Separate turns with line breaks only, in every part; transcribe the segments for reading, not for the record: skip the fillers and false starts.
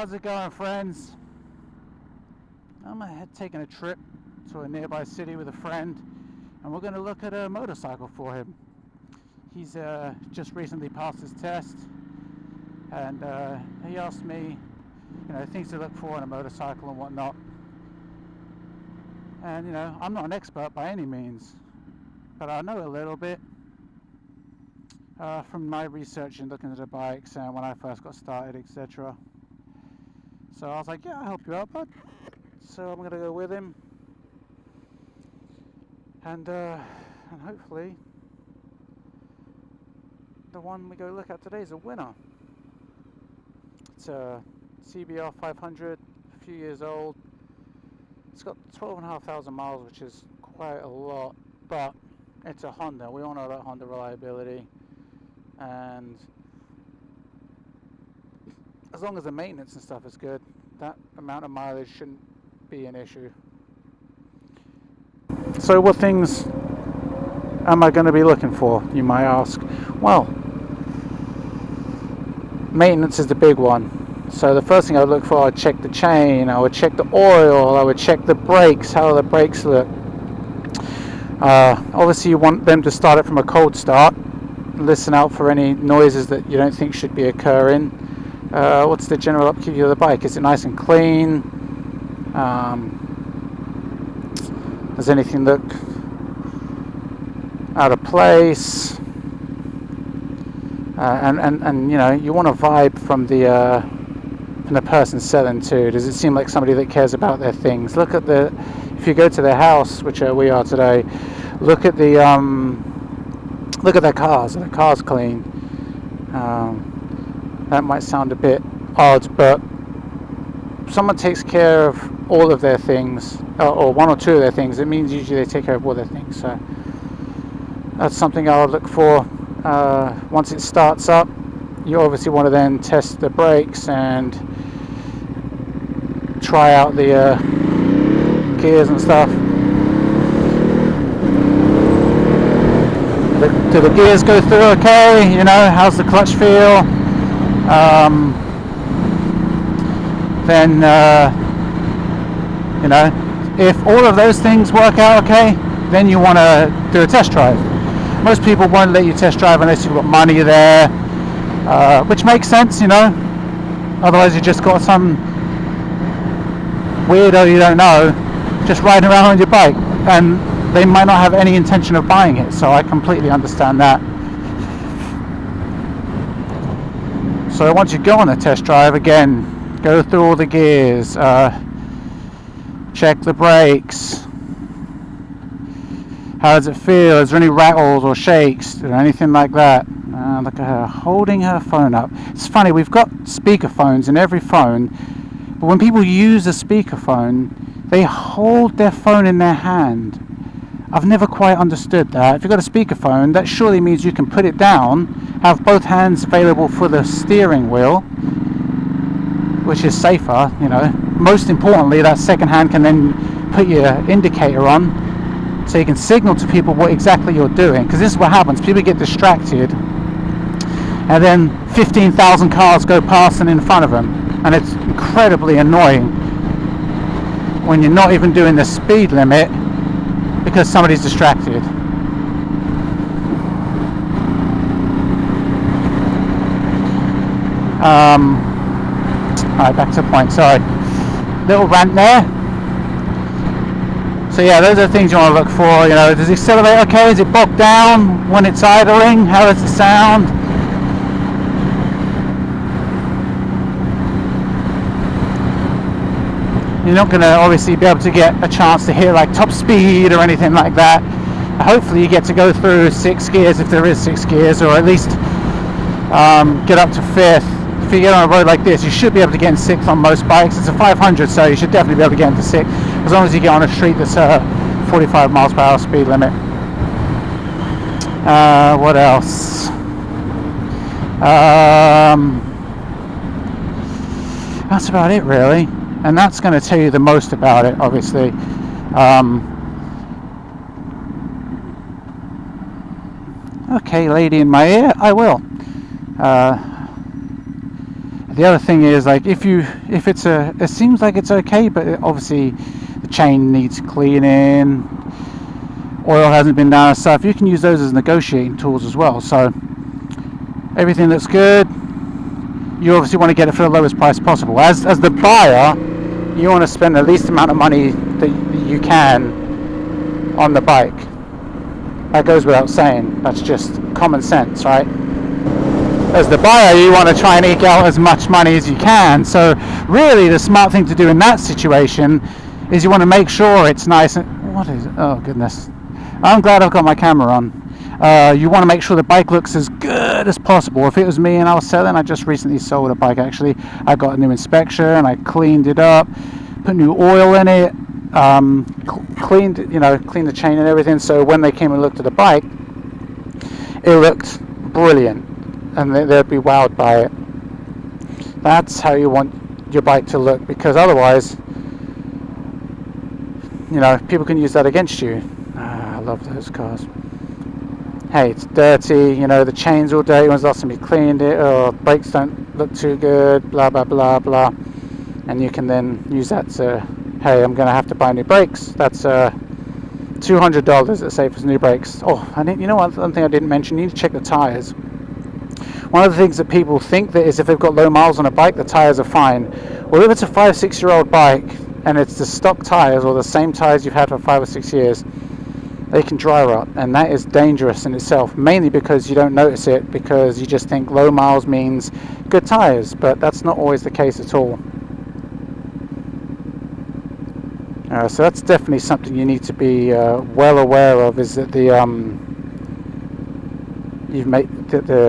How's it going, friends? I'm taking a trip to a nearby city with a friend, and we're going to look at a motorcycle for him. He's just recently passed his test, and he asked me, things to look for in a motorcycle and whatnot. And I'm not an expert by any means, but I know a little bit from my research and looking at the bikes and when I first got started, etc. So I was like, yeah, I'll help you out, bud. So I'm going to go with him, and hopefully the one we go look at today is a winner. It's a CBR 500, a few years old. It's got 12,500 miles, which is quite a lot, but it's a Honda. We all know about Honda reliability, and as long as the maintenance and stuff is good, that amount of mileage shouldn't be an issue. So what things am I going to be looking for, you might ask? Well, maintenance is the big one. So the first thing I would look for, I'd check the chain, I would check the oil, I would check the brakes, how the brakes look. Obviously you want them to start it from a cold start. Listen out for any noises that you don't think should be occurring. What's the general upkeep of the bike? Is it nice and clean? Does anything look out of place? And you want a vibe from the person selling too. Does it seem like somebody that cares about their things? If you go to their house, which we are today, look at their cars. Are the cars clean? That might sound a bit odd, but someone takes care of all of their things, or one or two of their things. It means usually they take care of all their things. So that's something I'll look for. Once it starts up, you obviously want to then test the brakes and try out the gears and stuff. Do the gears go through okay? How's the clutch feel? Then if all of those things work out okay, then you want to do a test drive. Most people won't let you test drive unless you've got money there, which makes sense, otherwise you just got some weirdo you don't know just riding around on your bike, and they might not have any intention of buying it, so I completely understand that. So once you go on a test drive, again, go through all the gears, check the brakes. How does it feel? Is there any rattles or shakes or anything like that? Look at her holding her phone up. It's funny, we've got speakerphones in every phone, but when people use a speakerphone, they hold their phone in their hand. I've never quite understood that. If you've got a speakerphone, that surely means you can put it down, have both hands available for the steering wheel, which is safer, Most importantly, that second hand can then put your indicator on, so you can signal to people what exactly you're doing. Because this is what happens. People get distracted, and then 15,000 cars go past and in front of them. And it's incredibly annoying when you're not even doing the speed limit because somebody's distracted. Alright, back to the point, sorry. Little rant there. So yeah, those are the things you want to look for. Does it accelerate okay? Is it bogged down when it's idling? How does it sound? You're not going to obviously be able to get a chance to hit like top speed or anything like that. Hopefully you get to go through 6 gears if there is 6 gears, or at least get up to 5th. If you get on a road like this, you should be able to get in 6th on most bikes. It's a 500, so you should definitely be able to get into 6th as long as you get on a street that's 45 miles per hour speed limit. What else? That's about it, really. And that's going to tell you the most about it, obviously. Okay, lady in my ear, I will. The other thing is, like, if it seems like it's okay, but obviously the chain needs cleaning, oil hasn't been down and stuff, you can use those as negotiating tools as well. So everything looks good, you obviously want to get it for the lowest price possible. As the buyer, you want to spend the least amount of money that you can on the bike. That goes without saying. That's just common sense, right? As the buyer, you want to try and eke out as much money as you can. So really the smart thing to do in that situation is you want to make sure it's nice and... What is it? Oh goodness. I'm glad I've got my camera on. You want to make sure the bike looks as good as possible. If it was me and I was selling, I just recently sold a bike actually. I got a new inspection, I cleaned it up, put new oil in it, cleaned the chain and everything. So when they came and looked at the bike, it looked brilliant, and they'd be wowed by it. That's how you want your bike to look, because otherwise, people can use that against you. I love those cars. Hey, it's dirty, the chain's all dirty, when's the last time you cleaned it, or brakes don't look too good, blah, blah, blah, blah. And you can then use that to, hey, I'm going to have to buy new brakes. That's $200, let's say, for new brakes. Oh, one thing I didn't mention, you need to check the tyres. One of the things that people think that is if they've got low miles on a bike, the tyres are fine. Well, if it's a 5-6 year old bike, and it's the stock tyres or the same tyres you've had for 5 or 6 years, they can dry rot, and that is dangerous in itself, mainly because you don't notice it, because you just think low miles means good tyres, but that's not always the case at all. So that's definitely something you need to be well aware of, is that the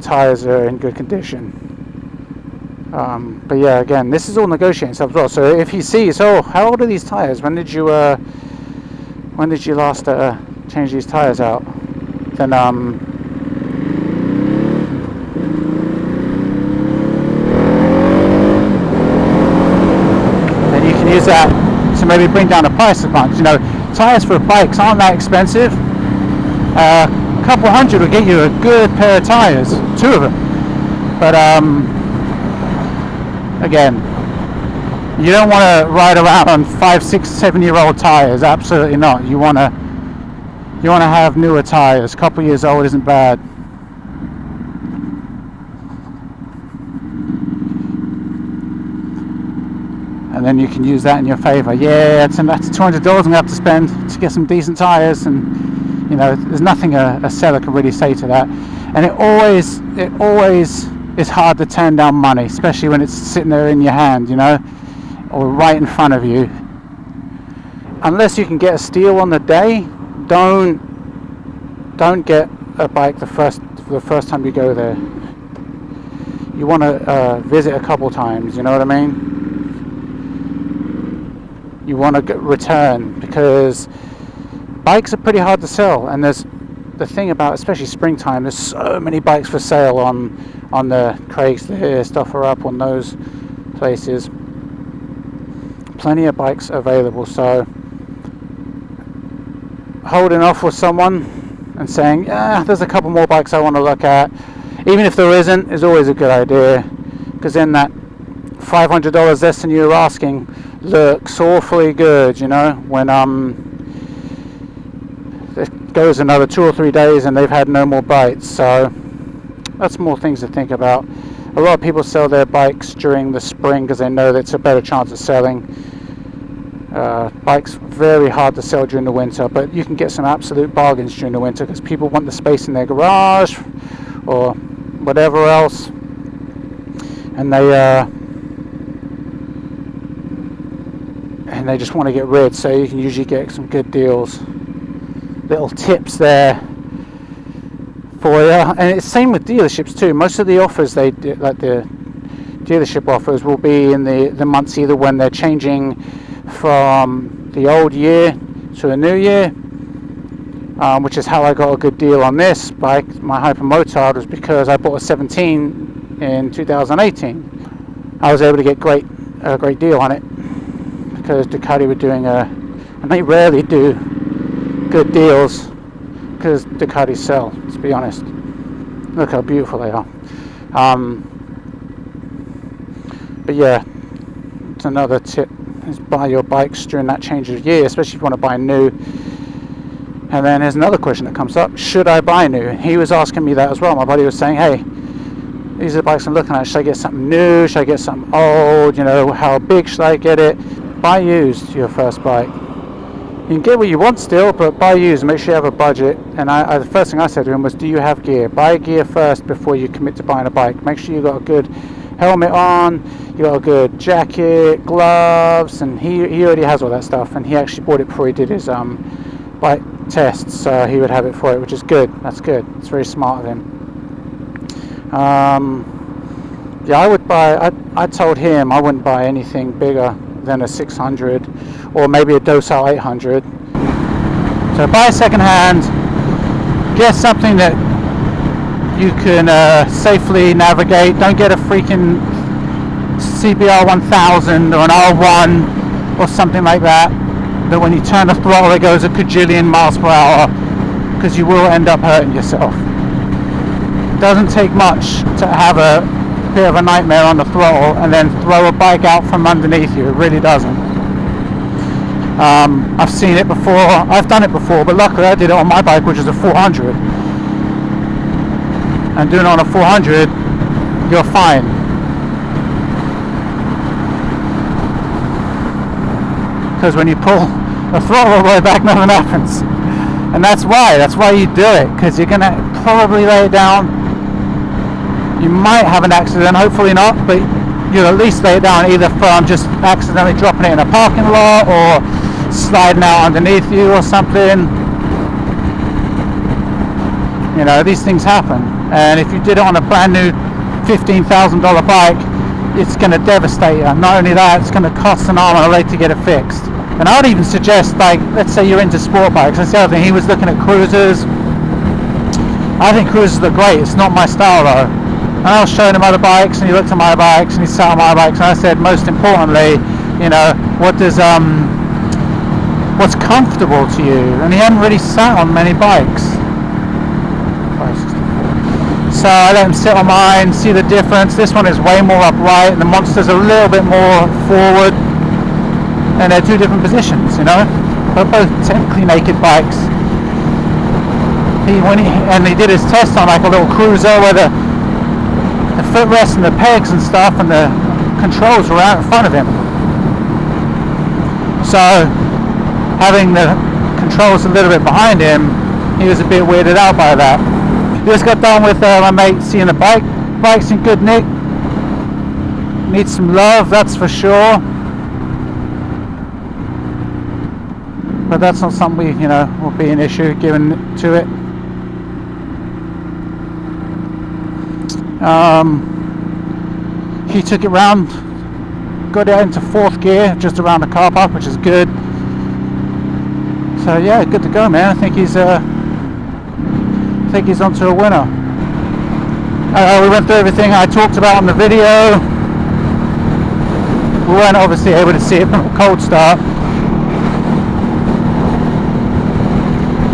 tyres are in good condition. But yeah, again, this is all negotiating stuff as well. So if he sees, how old are these tyres? When did you last change these tyres out? Then you can use that to maybe bring down the price a bunch. Tyres for bikes aren't that expensive. A couple hundred will get you a good pair of tyres, 2 of them. But again, you don't want to ride around on 5, 6, 7 year old tyres. Absolutely not. You want to have newer tyres. A couple years old isn't bad. And then you can use that in your favour. Yeah, that's $200 I'm going to have to spend to get some decent tyres, and there's nothing a seller can really say to that. And it always is hard to turn down money, especially when it's sitting there in your hand, or right in front of you. Unless you can get a steal on the day, don't get a bike the first time you go there. You want to visit a couple times, you know what I mean? You want to return, because bikes are pretty hard to sell, and there's the thing about, especially springtime, there's so many bikes for sale on the Craigslist, offer up on those places. Plenty of bikes available, so holding off with someone and saying, there's a couple more bikes I want to look at, even if there isn't, is always a good idea, because then that $500 less than you were asking looks awfully good, when it goes another 2 or 3 days and they've had no more bites. So that's more things to think about. A lot of people sell their bikes during the spring because they know that it's a better chance of selling. Bikes very hard to sell during the winter, but you can get some absolute bargains during the winter because people want the space in their garage or whatever else, and they just want to get rid. So you can usually get some good deals. Little tips there for you. And it's same with dealerships too. Most of the offers the dealership offers will be in the months either when they're changing from the old year to the new year, which is how I got a good deal on this bike. My Hypermotard was because I bought a 17 in 2018. I was able to get a great deal on it because Ducati were doing and they rarely do good deals because Ducati sell, to be honest. Look how beautiful they are. But yeah, it's another tip, is buy your bikes during that change of year, especially if you want to buy new. And then there's another question that comes up: should I buy new? He was asking me that as well. My buddy was saying, hey, these are the bikes I'm looking at. Should I get something new? Should I get something old? You know, how big should I get it? Buy used your first bike. You can get what you want still, but buy used. Make sure you have a budget. And the first thing I said to him was, do you have gear? Buy gear first before you commit to buying a bike. Make sure you got a good helmet on, you got a good jacket, gloves, and he already has all that stuff. And he actually bought it before he did his bike tests, so he would have it for it, which is good. That's good. It's very smart of him. Yeah, I would buy. I told him I wouldn't buy anything bigger than a 600 or maybe a Docile 800. So buy second hand, get something that you can safely navigate. Don't get a freaking CBR 1000 or an R1 or something like that, that when you turn the throttle it goes a cajillion miles per hour, because you will end up hurting yourself. It doesn't take much to have a bit of a nightmare on the throttle and then throw a bike out from underneath you. It really doesn't. I've seen it before, I've done it before, but luckily I did it on my bike, which is a 400. And doing it on a 400, you're fine. Because when you pull the throttle all the way back, nothing happens. And that's why you do it, because you're going to probably lay it down. You might have an accident, hopefully not, but you'll at least lay it down either from just accidentally dropping it in a parking lot or sliding out underneath you or something. You know, these things happen. And if you did it on a brand new $15,000 bike, it's going to devastate you. Not only that, it's going to cost an arm and a leg to get it fixed. And I would even suggest, like, let's say you're into sport bikes. That's the other thing. He was looking at cruisers. I think cruisers look great. It's not my style though. And I was showing him other bikes, and he looked at my bikes, and he sat on my bikes, and I said, most importantly, you know, what's comfortable to you? And he hadn't really sat on many bikes. So I let him sit on mine, see the difference. This one is way more upright, and the Monster's a little bit more forward. And they're two different positions, you know. They're both technically naked bikes. He did his test on like a little cruiser where the footrest and the pegs and stuff and the controls were out in front of him. So having the controls a little bit behind him, he was a bit weirded out by that. We just got done with my mate seeing the bike's in good nick. Needs some love, that's for sure. But that's not something will be an issue given to it. He took it round, got it into fourth gear just around the car park, which is good. So yeah, good to go, man. I think he's onto a winner. We went through everything I talked about on the video. We weren't obviously able to see it from a cold start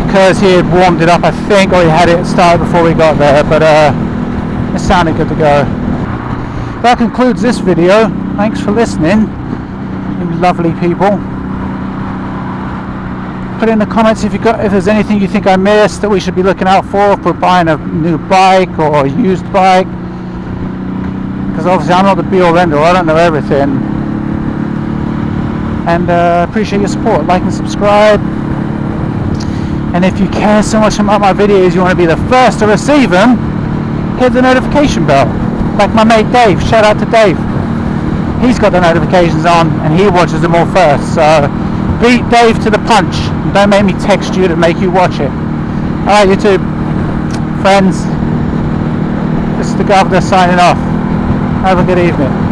because he had warmed it up, I think, or he had it started before we got there, but it sounded good to go. That concludes this video. Thanks for listening, you lovely people. Put in the comments if there's anything you think I missed that we should be looking out for if we're buying a new bike or a used bike, because obviously I'm not the be all end all, I don't know everything. And appreciate your support. Like and subscribe, and if you care so much about my videos you want to be the first to receive them, hit the notification bell, like my mate Dave. Shout out to Dave, he's got the notifications on and he watches them all first. So beat Dave to the punch. Don't make me text you to make you watch it. Alright, YouTube friends, this is the Governor signing off. Have a good evening.